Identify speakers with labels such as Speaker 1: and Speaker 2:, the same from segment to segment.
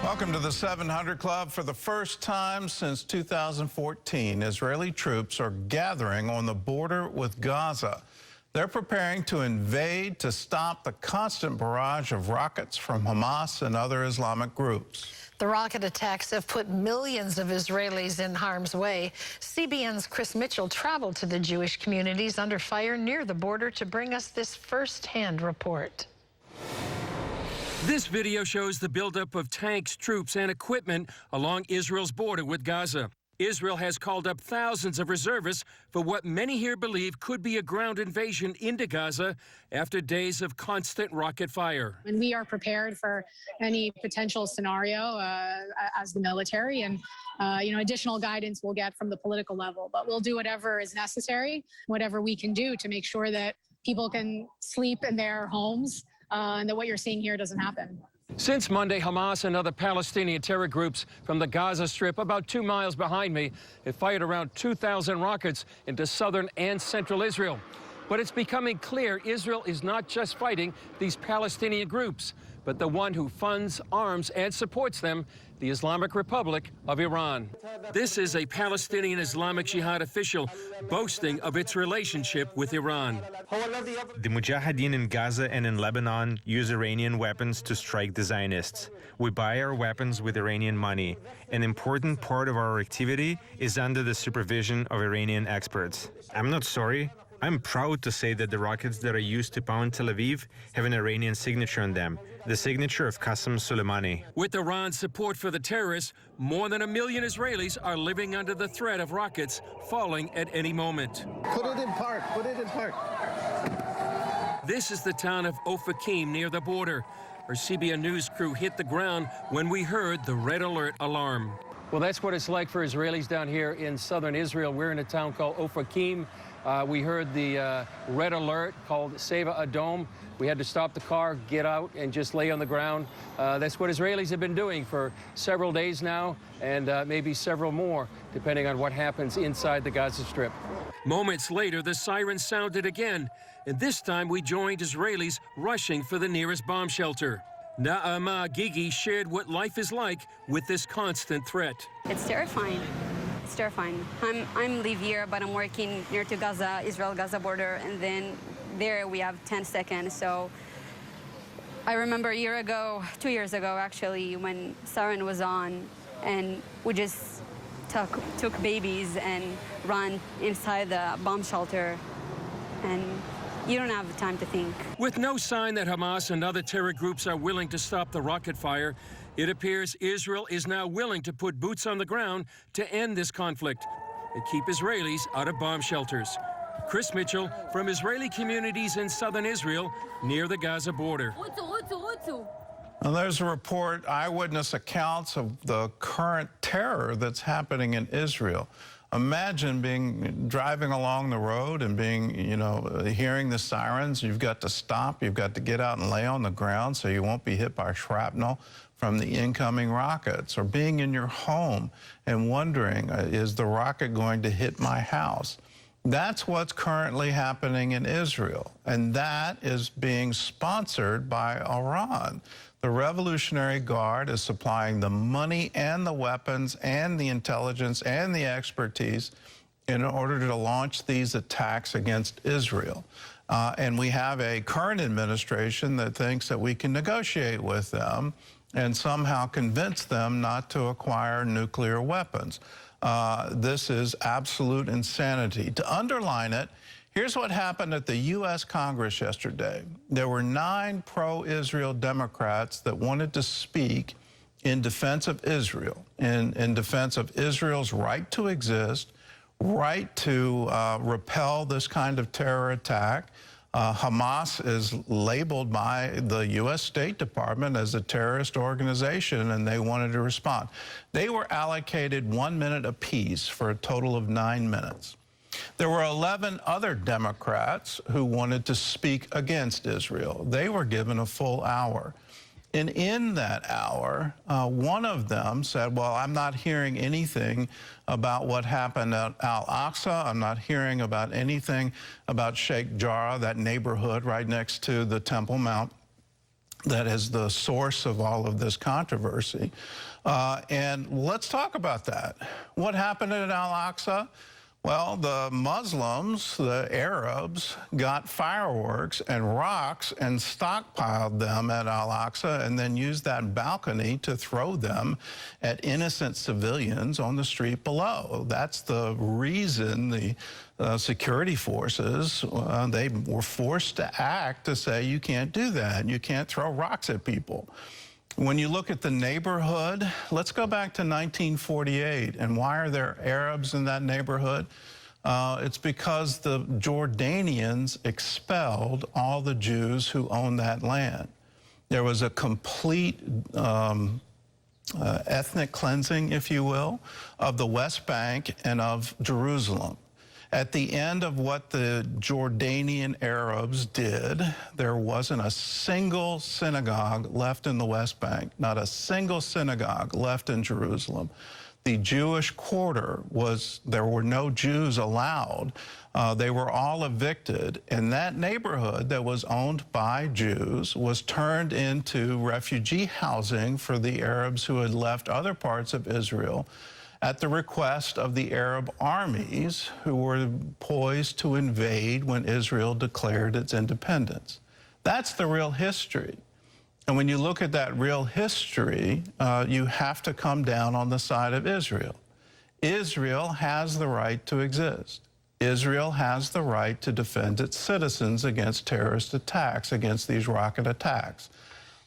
Speaker 1: Welcome to the 700 Club. For the first time since 2014, Israeli troops are gathering on the border with Gaza. They're preparing to invade to stop the constant barrage of rockets from Hamas and other Islamic groups.
Speaker 2: The rocket attacks have put millions of Israelis in harm's way. CBN's Chris Mitchell traveled to the Jewish communities under fire near the border to bring us this first-hand report.
Speaker 3: This video shows the buildup of tanks, troops, and equipment along Israel's border with Gaza. Israel has called up thousands of reservists for what many here believe could be a ground invasion into Gaza after days of constant rocket fire.
Speaker 4: And we are prepared for any potential scenario as the military, and additional guidance we'll get from the political level. But we'll do whatever is necessary, whatever we can do to make sure that people can sleep in their homes and that what you're seeing here doesn't happen.
Speaker 3: Since Monday, Hamas and other Palestinian terror groups from the Gaza Strip, about 2 miles behind me, have fired around 2,000 rockets into southern and central Israel. But it's becoming clear Israel is not just fighting these Palestinian groups, but the one who funds, arms, and supports them, the Islamic Republic of Iran. This is a Palestinian Islamic Jihad official boasting of its relationship with Iran.
Speaker 5: The Mujahideen in Gaza and in Lebanon use Iranian weapons to strike the Zionists. We buy our weapons with Iranian money. An important part of our activity is under the supervision of Iranian experts. I'm not sorry. I'm proud to say that the rockets that are used to pound Tel Aviv have an Iranian signature on them, the signature of Qasem Soleimani.
Speaker 3: With Iran's support for the terrorists, more than 1 million Israelis are living under the threat of rockets falling at any moment.
Speaker 6: Put it in park, put it in park.
Speaker 3: This is the town of Ofakim near the border. Our CBN News crew hit the ground when we heard the red alert alarm. Well, that's what it's like for Israelis down here in southern Israel. We're in a town called Ofakim. We heard the red alert called Seva Adom. We had to stop the car, get out, and just lay on the ground. That's what Israelis have been doing for several days now, and maybe several more, depending on what happens inside the Gaza Strip. Moments later, the siren sounded again, and this time we joined Israelis rushing for the nearest bomb shelter. Naama Gigi shared what life is like with this constant threat.
Speaker 7: It's terrifying. It's terrifying. I'm live here, but I'm working near to Gaza, Israel-Gaza border, and then there we have 10 seconds. So I remember a year ago, 2 years ago actually, when siren was on, and we just took babies and ran inside the bomb shelter, and you don't have the time to think.
Speaker 3: With no sign that Hamas and other terror groups are willing to stop the rocket fire, it appears Israel is now willing to put boots on the ground to end this conflict and keep Israelis out of bomb shelters. Chris Mitchell from Israeli communities in southern Israel near the Gaza border.
Speaker 1: Now, there's a report, eyewitness accounts of the current terror that's happening in Israel. Imagine driving along the road and hearing the sirens. You've got to stop. You've got to get out and lay on the ground so you won't be hit by shrapnel from the incoming rockets, or being in your home and wondering, is the rocket going to hit my house? That's what's currently happening in Israel, and that is being sponsored by Iran. The Revolutionary Guard is supplying the money and the weapons and the intelligence and the expertise in order to launch these attacks against Israel. And we have a current administration that thinks that we can negotiate with them and somehow convince them not to acquire nuclear weapons. This is absolute insanity. To underline it, here's what happened at the U.S. Congress yesterday. There were 9 pro-Israel Democrats that wanted to speak in defense of Israel, in defense of Israel's right to exist, right to repel this kind of terror attack. Hamas is labeled by the U.S. State Department as a terrorist organization, and they wanted to respond. They were allocated 1 minute apiece for a total of 9 minutes. There were 11 other Democrats who wanted to speak against Israel. They were given a full hour. And in that hour, one of them said, well, I'm not hearing anything about what happened at Al-Aqsa. I'm not hearing about anything about Sheikh Jarrah, that neighborhood right next to the Temple Mount. that is the source of all of this controversy. And let's talk about that. What happened at Al-Aqsa? Well, the Muslims, the Arabs, got fireworks and rocks and stockpiled them at Al-Aqsa and then used that balcony to throw them at innocent civilians on the street below. That's the reason the security forces, they were forced to act to say you can't do that. You can't throw rocks at people. When you look at the neighborhood, let's go back to 1948. And why are there Arabs in that neighborhood? It's because the Jordanians expelled all the Jews who owned that land. There was a complete ethnic cleansing, if you will, of the West Bank and of Jerusalem. At the end of what the Jordanian Arabs did, there wasn't a single synagogue left in the West Bank, not a single synagogue left in Jerusalem. The Jewish quarter there were no Jews allowed. They were all evicted, and that neighborhood that was owned by Jews was turned into refugee housing for the Arabs who had left other parts of Israel at the request of the Arab armies who were poised to invade when Israel declared its independence. That's the real history. And when you look at that real history, you have to come down on the side of Israel. Israel has the right to exist. Israel has the right to defend its citizens against terrorist attacks, against these rocket attacks.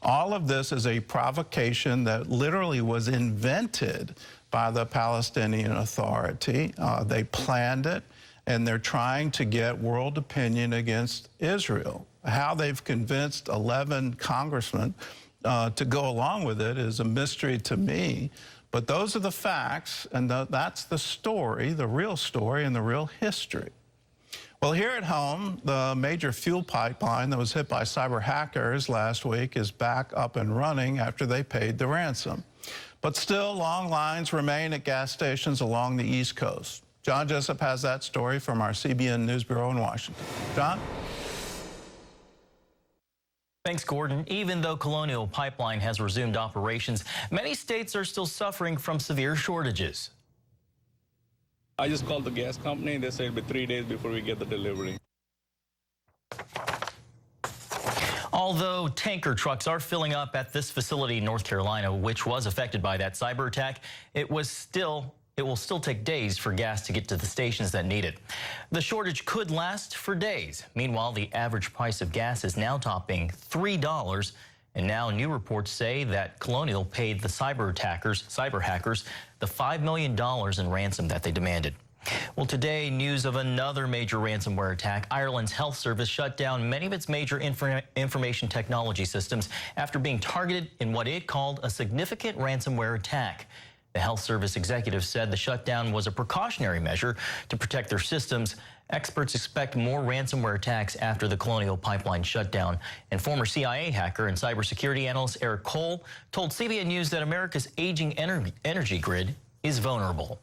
Speaker 1: All of this is a provocation that literally was invented by the Palestinian Authority. They planned it, and they're trying to get world opinion against Israel. How they've convinced 11 congressmen to go along with it is a mystery to me. But those are the facts, and that's the story, the real story, and the real history. Well, here at home, the major fuel pipeline that was hit by cyber hackers last week is back up and running after they paid the ransom. But still, long lines remain at gas stations along the East Coast. John Jessup has that story from our CBN News Bureau in Washington. John?
Speaker 8: Thanks, Gordon. Even though Colonial Pipeline has resumed operations, many states are still suffering from severe shortages.
Speaker 9: I just called the gas company. They said it'll be 3 days before we get the delivery.
Speaker 8: Although tanker trucks are filling up at this facility in North Carolina, which was affected by that cyber attack, it will still take days for gas to get to the stations that need it. The shortage could last for days. Meanwhile, the average price of gas is now topping $3. And now new reports say that Colonial paid the cyber hackers, the $5 million in ransom that they demanded. Well, today, news of another major ransomware attack. Ireland's health service shut down many of its major information technology systems after being targeted in what it called a significant ransomware attack. The health service executive said the shutdown was a precautionary measure to protect their systems. Experts expect more ransomware attacks after the Colonial Pipeline shutdown. And former CIA hacker and cybersecurity analyst Eric Cole told CBN News that America's aging energy grid is vulnerable.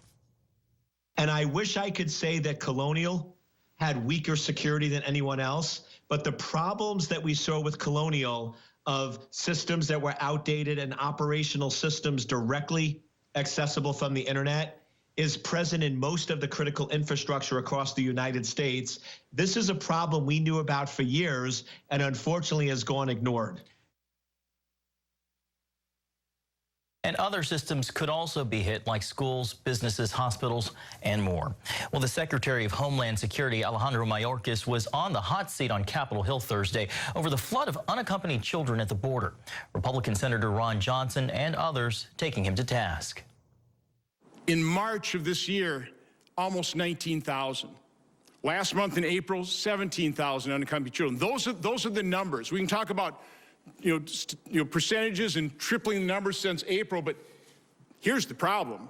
Speaker 10: And I wish I could say that Colonial had weaker security than anyone else, but the problems that we saw with Colonial of systems that were outdated and operational systems directly accessible from the internet is present in most of the critical infrastructure across the United States. This is a problem we knew about for years and unfortunately has gone ignored.
Speaker 8: And other systems could also be hit, like schools, businesses, hospitals, and more. Well, the Secretary of Homeland Security, Alejandro Mayorkas, was on the hot seat on Capitol Hill Thursday over the flood of unaccompanied children at the border. Republican Senator Ron Johnson and others taking him to task.
Speaker 11: In March of this year, almost 19,000. Last month in April, 17,000 unaccompanied children. Those are the numbers. We can talk about percentages and tripling the numbers since April, but here's the problem.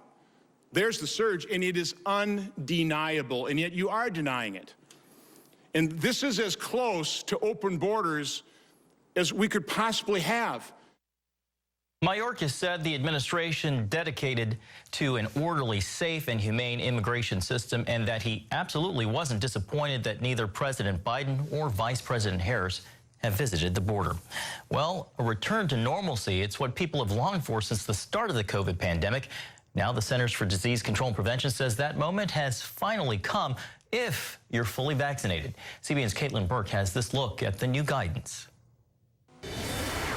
Speaker 11: There's the surge, and it is undeniable, and yet you are denying it. And this is as close to open borders as we could possibly have.
Speaker 8: Mayorkas said the administration dedicated to an orderly, safe, and humane immigration system, and that he absolutely wasn't disappointed that neither President Biden or Vice President Harris have visited the border. Well, a return to normalcy, it's what people have longed for since the start of the COVID pandemic. Now the Centers for Disease Control and Prevention says that moment has finally come if you're fully vaccinated. CBN's Caitlin Burke has this look at the new guidance.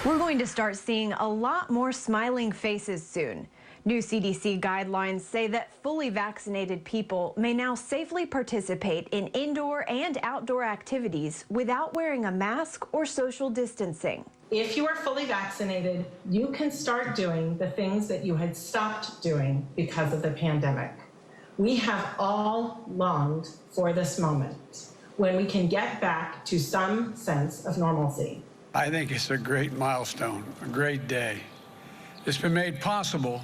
Speaker 12: We're going to start seeing a lot more smiling faces soon. New CDC guidelines say that fully vaccinated people may now safely participate in indoor and outdoor activities without wearing a mask or social distancing.
Speaker 13: If you are fully vaccinated, you can start doing the things that you had stopped doing because of the pandemic. We have all longed for this moment when we can get back to some sense of normalcy.
Speaker 14: I think it's a great milestone, a great day. It's been made possible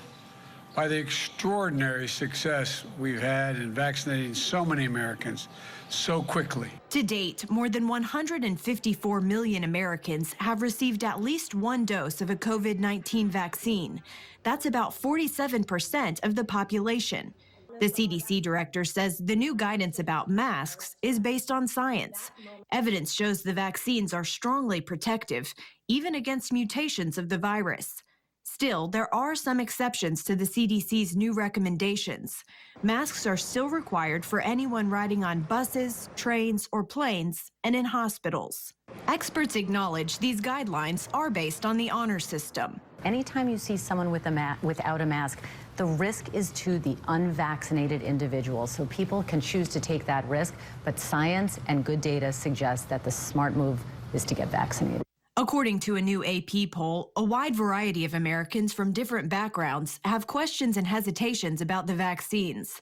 Speaker 14: by the extraordinary success we've had in vaccinating so many Americans so quickly.
Speaker 12: To date, more than 154 million Americans have received at least one dose of a COVID-19 vaccine. That's about 47% of the population. The CDC director says the new guidance about masks is based on science. Evidence shows the vaccines are strongly protective, even against mutations of the virus. Still, there are some exceptions to the CDC's new recommendations. Masks are still required for anyone riding on buses, trains, or planes, and in hospitals. Experts acknowledge these guidelines are based on the honor system.
Speaker 15: Anytime you see someone without a mask, the risk is to the unvaccinated individual. So people can choose to take that risk, but science and good data suggest that the smart move is to get vaccinated.
Speaker 12: According to a new AP poll, a wide variety of Americans from different backgrounds have questions and hesitations about the vaccines.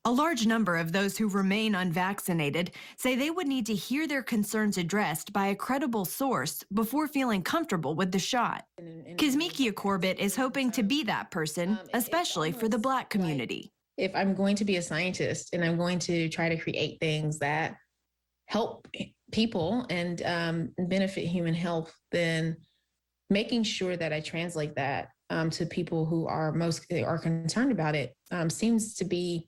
Speaker 12: A large number of those who remain unvaccinated say they would need to hear their concerns addressed by a credible source before feeling comfortable with the shot. Kizzmekia Corbett is hoping to be that person, especially for the Black community.
Speaker 16: If I'm going to be a scientist and I'm going to try to create things that help people and benefit human health, then making sure that I translate that to people who are concerned about it seems to be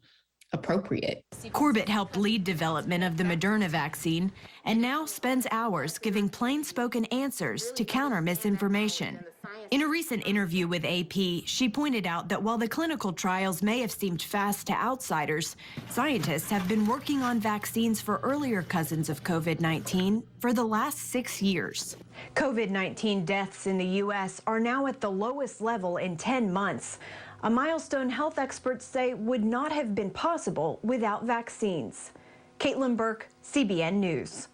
Speaker 16: appropriate.
Speaker 12: Corbett helped lead development of the Moderna vaccine and now spends hours giving plain-spoken answers to counter misinformation. In a recent interview with AP, she pointed out that while the clinical trials may have seemed fast to outsiders, scientists have been working on vaccines for earlier cousins of COVID-19 for the last 6 years. COVID-19 deaths in the U.S. are now at the lowest level in 10 months. A milestone health experts say would not have been possible without vaccines. Caitlin Burke, CBN News.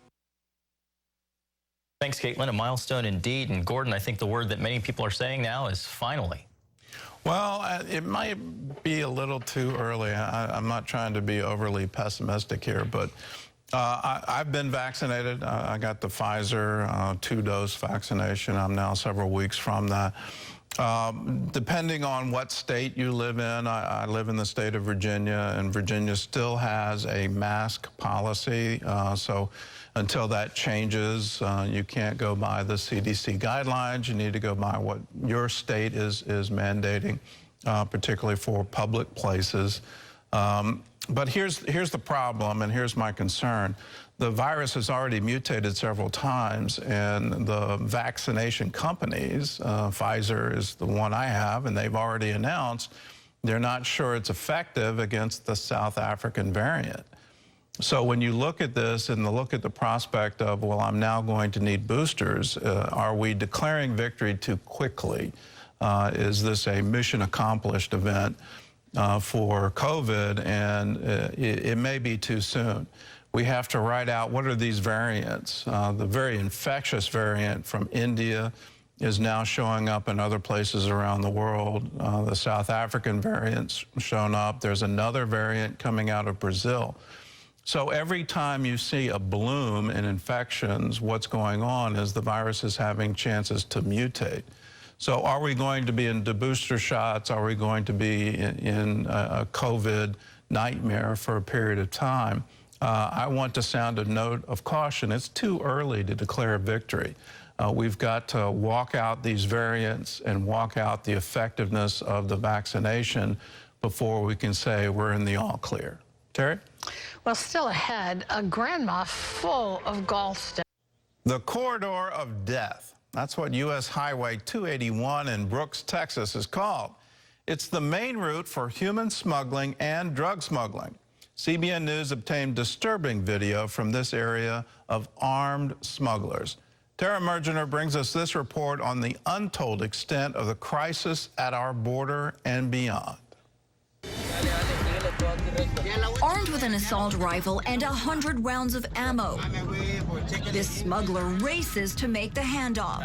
Speaker 8: Thanks, Caitlin. A milestone indeed. And Gordon, I think the word that many people are saying now is finally.
Speaker 1: Well, it might be a little too early. I'm not trying to be overly pessimistic here, but I've been vaccinated. I got the Pfizer 2-dose vaccination. I'm now several weeks from that. Depending on what state you live in, I live in the state of Virginia, and Virginia still has a mask policy. So until that changes, you can't go by the CDC guidelines. You need to go by what your state is mandating, particularly for public places. But here's the problem, and here's my concern. The virus has already mutated several times, and the vaccination companies, Pfizer is the one I have, and they've already announced they're not sure it's effective against the South African variant. So when you look at this and look at the prospect of, well, I'm now going to need boosters, are we declaring victory too quickly? Is this a mission accomplished event for COVID? And it may be too soon. We have to write out what are these variants. The very infectious variant from India is now showing up in other places around the world. The South African variant's shown up. There's another variant coming out of Brazil. So every time you see a bloom in infections, what's going on is the virus is having chances to mutate. So are we going to be in the booster shots? Are we going to be in a COVID nightmare for a period of time? I want to sound a note of caution. It's too early to declare victory. We've got to walk out these variants and walk out the effectiveness of the vaccination before we can say we're in the all clear. Terry?
Speaker 2: Well, still ahead, a grandma full of gallstones.
Speaker 1: The corridor of death. That's what U.S. Highway 281 in Brooks, Texas is called. It's the main route for human smuggling and drug smuggling. CBN News obtained disturbing video from this area of armed smugglers. Tara Mergener brings us this report on the untold extent of the crisis at our border and beyond.
Speaker 17: Armed with an assault rifle and 100 rounds of ammo, this smuggler races to make the handoff.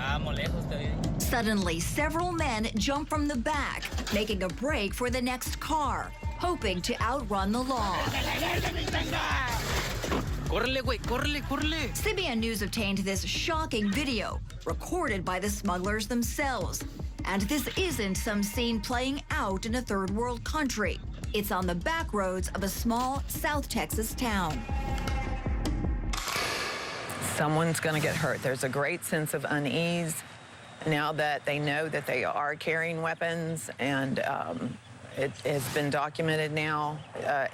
Speaker 17: Suddenly, several men jump from the back, making a break for the next car, hoping to outrun the law. CBN News obtained this shocking video, recorded by the smugglers themselves. And this isn't some scene playing out in a third world country. It's on the back roads of a small South Texas town.
Speaker 18: Someone's going to get hurt. There's a great sense of unease now that they know that they are carrying weapons, and it has been documented now.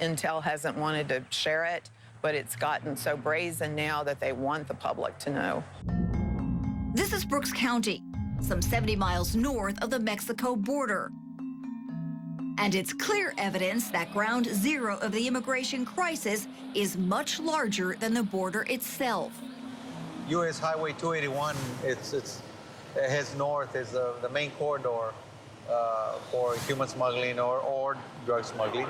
Speaker 18: Intel hasn't wanted to share it, but it's gotten so brazen now that they want the public to know.
Speaker 17: This is Brooks County, some 70 miles north of the Mexico border. And it's clear evidence that ground zero of the immigration crisis is much larger than the border itself.
Speaker 19: U.S. Highway 281, it heads north, is the main corridor for human smuggling or drug smuggling.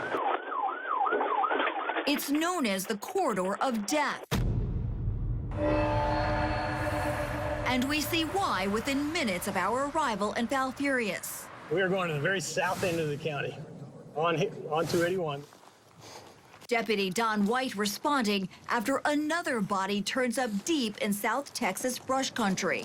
Speaker 17: It's known as the corridor of death. And we see why within minutes of our arrival in Falfurrias.
Speaker 20: We are going to the very south end of the county on 281.
Speaker 17: Deputy Don White responding after another body turns up deep in South Texas brush country.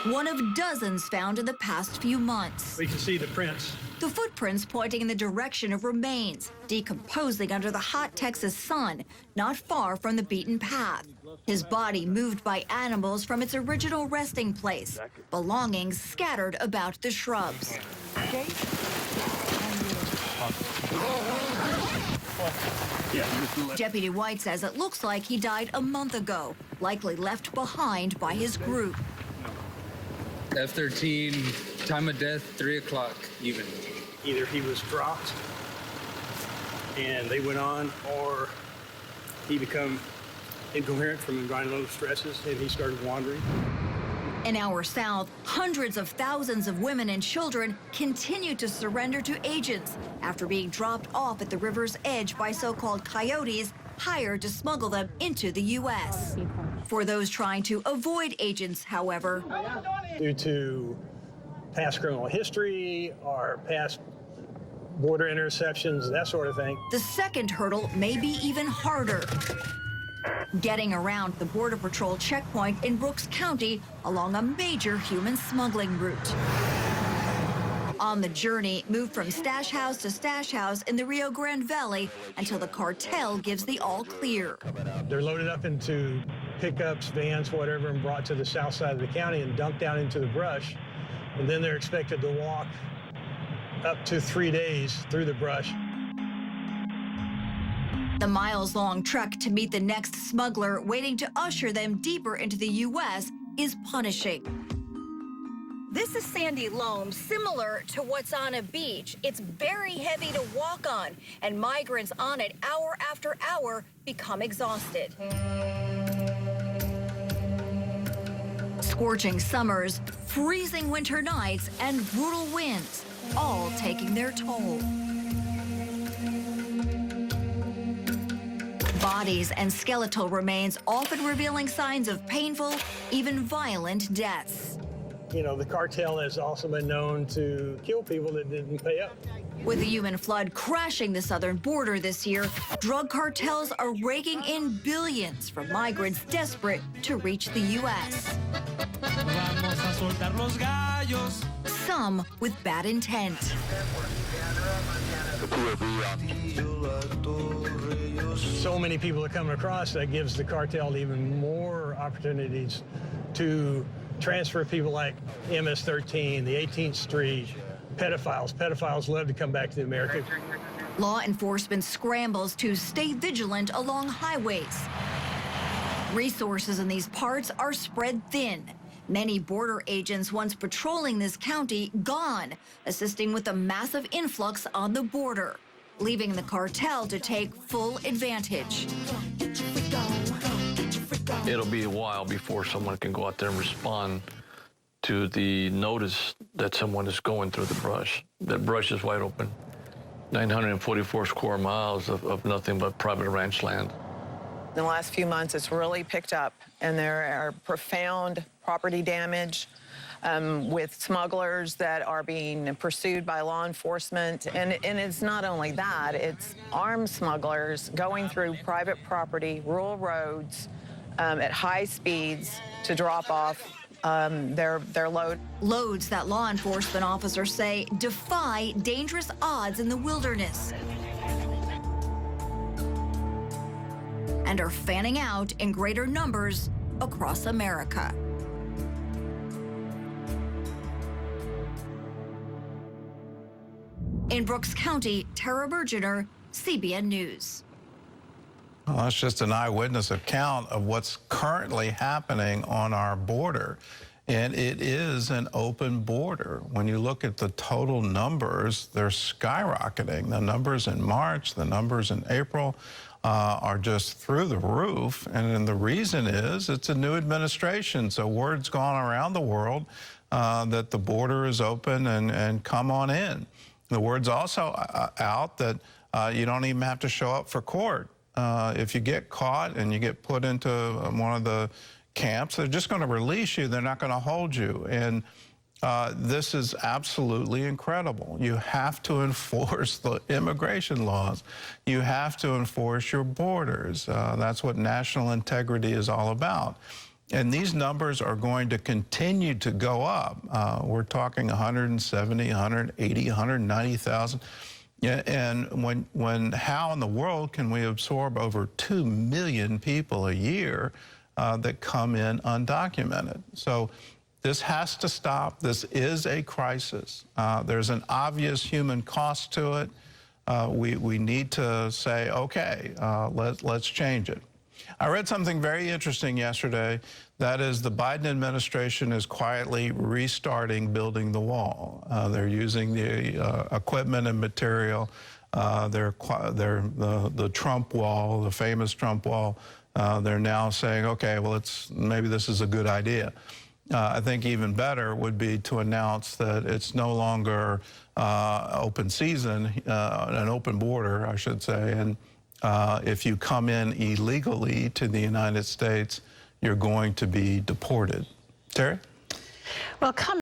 Speaker 17: One of dozens found in the past few months.
Speaker 20: We can see the prints.
Speaker 17: The footprints pointing in the direction of remains, decomposing under the hot Texas sun, not far from the beaten path. His body moved by animals from its original resting place, belongings scattered about the shrubs. Deputy White says it looks like he died a month ago, likely left behind by his group.
Speaker 21: F-13, time of death, 3 o'clock even.
Speaker 20: Either he was dropped and they went on, or he became incoherent from environmental stresses and he started wandering.
Speaker 17: In our South, hundreds of thousands of women and children continue to surrender to agents after being dropped off at the river's edge by so-called coyotes hired to smuggle them into the U.S. For those trying to avoid agents, however,
Speaker 20: due to past criminal history or past border interceptions, that sort of thing,
Speaker 17: the second hurdle may be even harder. Getting around the Border Patrol checkpoint in Brooks County along a major human smuggling route. On the journey, move from stash house to stash house in the Rio Grande Valley until the cartel gives the all clear.
Speaker 20: They're loaded up into pickups, vans, whatever, and brought to the south side of the county and dumped down into the brush. And then they're expected to walk up to 3 days through the brush.
Speaker 17: The miles-long trek to meet the next smuggler waiting to usher them deeper into the U.S. is punishing. This is sandy loam, similar to what's on a beach. It's very heavy to walk on, and migrants on it hour after hour become exhausted. Scorching summers, freezing winter nights, and brutal winds, all taking their toll. Bodies and skeletal remains often revealing signs of painful, even violent deaths.
Speaker 20: You know, the cartel has also been known to kill people that didn't pay up.
Speaker 17: With the human flood crashing the southern border this year, drug cartels are raking in billions from migrants desperate to reach the U.S. Some with bad intent.
Speaker 20: So many people are coming across that gives the cartel even more opportunities to transfer people like MS-13, the 18th Street, pedophiles. Pedophiles love to come back to America.
Speaker 17: Law enforcement scrambles to stay vigilant along highways. Resources in these parts are spread thin. Many border agents once patrolling this county gone, assisting with a massive influx on the border, leaving the cartel to take full advantage.
Speaker 4: It'll be a while before someone can go out there and respond to the notice that someone is going through the brush. That brush is wide open. 944 square miles of nothing but private ranch land.
Speaker 18: In the last few months, it's really picked up, and there are profound property damage with smugglers that are being pursued by law enforcement. And it's not only that, it's armed smugglers going through private property, rural roads, at high speeds to drop off their load.
Speaker 17: Loads that law enforcement officers say defy dangerous odds in the wilderness and are fanning out in greater numbers across America. In Brooks County, Tara Bergener, CBN News.
Speaker 1: Well, that's just an eyewitness account of what's currently happening on our border. And it is an open border. When you look at the total numbers, they're skyrocketing. The numbers in March, the numbers in April are just through the roof. And then the reason is it's a new administration. So word's gone around the world that the border is open and come on in. The word's also out that you don't even have to show up for court. If you get caught and you get put into one of the camps, they're just going to release you. They're not going to hold you. And this is absolutely incredible. You have to enforce the immigration laws. You have to enforce your borders. That's what national integrity is all about. And these numbers are going to continue to go up. We're talking 170, 180, 190,000. Yeah, and how in the world can we absorb over 2 million people a year that come in undocumented? So this has to stop. This is a crisis. There's an obvious human cost to it. We need to say, okay, let's change it. I read something very interesting yesterday. That is, the Biden administration is quietly restarting building the wall. They're using the equipment and material. The Trump wall, the famous Trump wall. They're now saying, okay, well, maybe this is a good idea. I think even better would be to announce that it's no longer open season, an open border, I should say. And if you come in illegally to the United States, you're going to be deported. Terry?
Speaker 2: Well, come